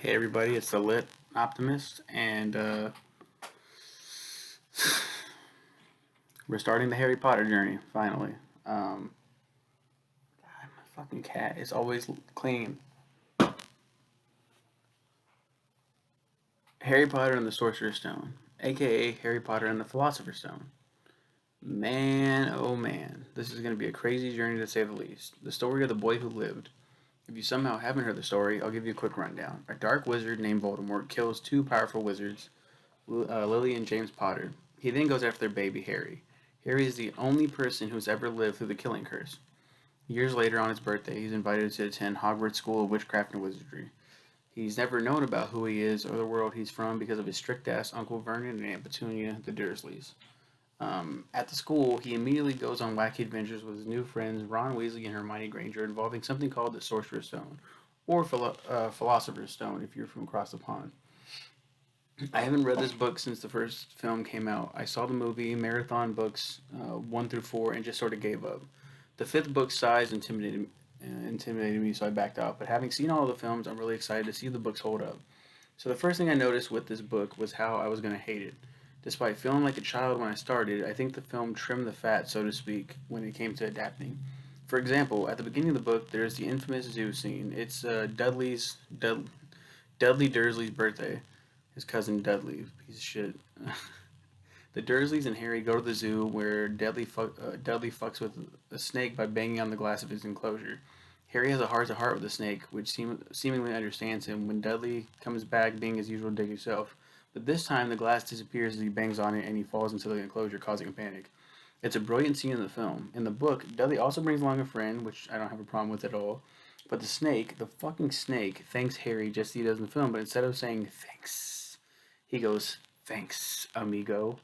Hey everybody, it's the lit Optimist, and we're starting the Harry Potter journey finally. God, my fucking cat is always clean. Harry Potter and the Sorcerer's Stone, aka Harry Potter and the Philosopher's Stone. Man, oh man, this is gonna be a crazy journey to say the least. The story of the boy who lived. If you somehow haven't heard the story, I'll give you a quick rundown. A dark wizard named Voldemort kills two powerful wizards, Lily and James Potter. He then goes after their baby Harry. Harry is the only person who's ever lived through the killing curse. Years later, on his birthday, he's invited to attend Hogwarts School of Witchcraft and Wizardry. He's never known about who he is or the world he's from because of his strict ass Uncle Vernon and Aunt Petunia, the Dursleys. At the school, he immediately goes on wacky adventures with his new friends Ron Weasley and Hermione Granger involving something called the Sorcerer's Stone, or Philosopher's Stone if you're from across the pond. I haven't read this book since the first film came out. I saw the movie, marathon books 1 through 4, and just sort of gave up. The fifth book's size intimidated me, so I backed out. But having seen all the films, I'm really excited to see the books hold up. So the first thing I noticed with this book was how I was going to hate it. Despite feeling like a child when I started, I think the film trimmed the fat, so to speak, when it came to adapting. For example, at the beginning of the book, there's the infamous zoo scene. It's Dudley Dursley's birthday. His cousin Dudley, piece of shit. The Dursleys and Harry go to the zoo where Dudley fucks with a snake by banging on the glass of his enclosure. Harry has a heart to heart with the snake, which seemingly understands him when Dudley comes back being his usual dicky self. But this time, the glass disappears as he bangs on it and he falls into the enclosure, causing a panic. It's a brilliant scene in the film. In the book, Dudley also brings along a friend, which I don't have a problem with at all. But the snake, the fucking snake, thanks Harry just as he does in the film, but instead of saying thanks, he goes, thanks, amigo.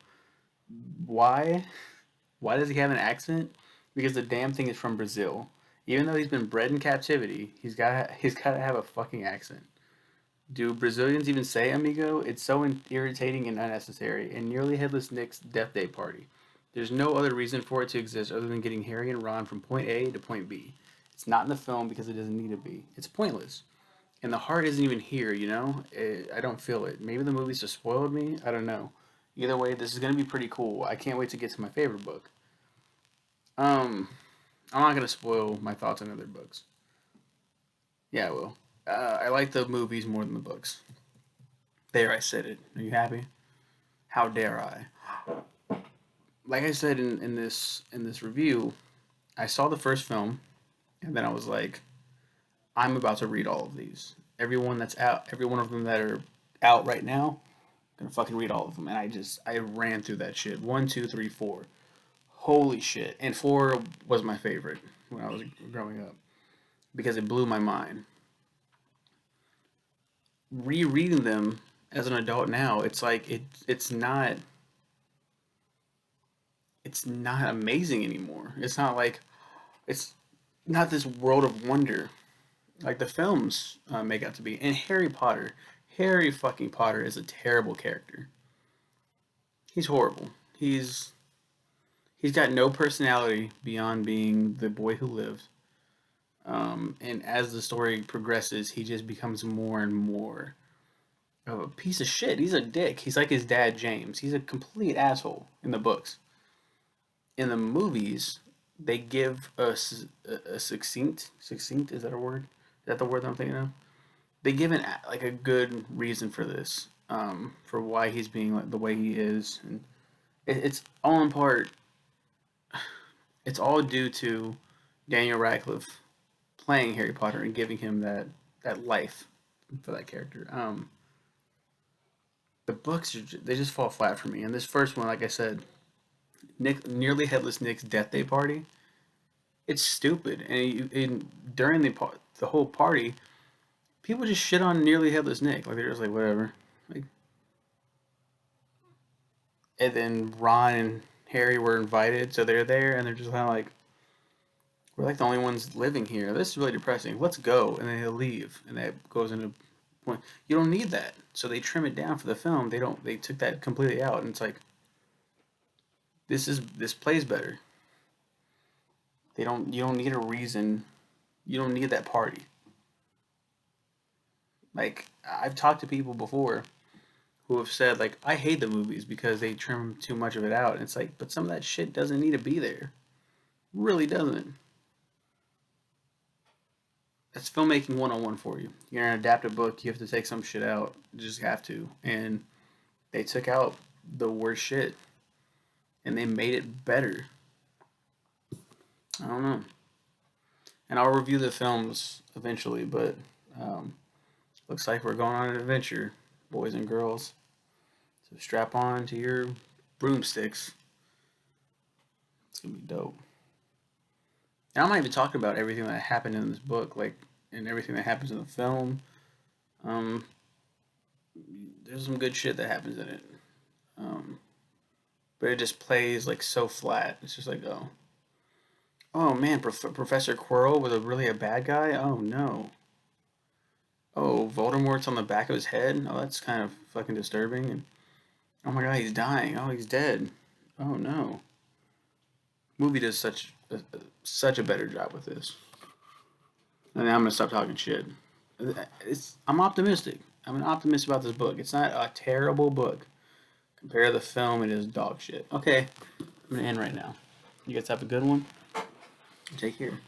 Why? Why does he have an accent? Because the damn thing is from Brazil. Even though he's been bred in captivity, he's got to have a fucking accent. Do Brazilians even say amigo? It's so irritating and unnecessary. And nearly headless Nick's death day party. There's no other reason for it to exist other than getting Harry and Ron from point A to point B. It's not in the film because it doesn't need to be. It's pointless. And the heart isn't even here, you know? I don't feel it. Maybe the movies just spoiled me. I don't know. Either way, this is going to be pretty cool. I can't wait to get to my favorite book. Um, I'm not going to spoil my thoughts on other books. Yeah, I will. I like the movies more than the books. There, I said it. Are you happy? How dare I? Like I said in this review, I saw the first film, and then I was like, I'm about to read all of these. Everyone that's out, every one of them that are out right now, I'm gonna fucking read all of them. And I ran through that shit. One, two, three, four. Holy shit! And four was my favorite when I was growing up because it blew my mind. Rereading them as an adult now, it's like it's not amazing anymore. It's not this world of wonder like the films make out to be. And Harry fucking Potter is a terrible character. He's horrible. He's got no personality beyond being the boy who lived. And as the story progresses, he just becomes more and more of a piece of shit. He's a dick. He's like his dad, James. He's a complete asshole in the books. In the movies, they give a succinct, is that a word? Is that the word that I'm thinking of? They give an like a good reason for this, for why he's being like the way he is, and it's all in part. It's all due to Daniel Radcliffe playing Harry Potter and giving him that life for that character. The books they just fall flat for me. And this first one, like I said, nearly headless Nick's death day party. It's stupid, during the whole party, people just shit on nearly headless Nick. Like they're just like whatever. Like, and then Ron and Harry were invited, so they're there, and they're just kind of like, we're like the only ones living here. This is really depressing. Let's go, and then they leave, and that goes into point. You don't need that, so they trim it down for the film. They don't. They took that completely out, and it's like this plays better. They don't. You don't need a reason. You don't need that party. Like, I've talked to people before who have said, like, I hate the movies because they trim too much of it out. And it's like, but some of that shit doesn't need to be there. Really doesn't. That's filmmaking 101 for you. You're gonna adapt a book, you have to take some shit out. You just have to. And they took out the worst shit and they made it better. I don't know. And I'll review the films eventually, but um, looks like we're going on an adventure, boys and girls. So strap on to your broomsticks. It's gonna be dope. And I'm not even talking about everything that happened in this book, like, and everything that happens in the film. Um, there's some good shit that happens in it. Um, but it just plays like so flat. It's just like, oh man, Professor Quirrell was really a bad guy. Oh no. Oh, Voldemort's on the back of his head. Oh, that's kind of fucking disturbing. And oh my god, he's dying. Oh, he's dead. Oh no. Movie does such a better job with this. And I'm gonna stop talking shit. I'm optimistic. I'm an optimist about this book. It's not a terrible book. Compare the film, it is dog shit. Okay, I'm gonna end right now. You guys have a good one. Take care.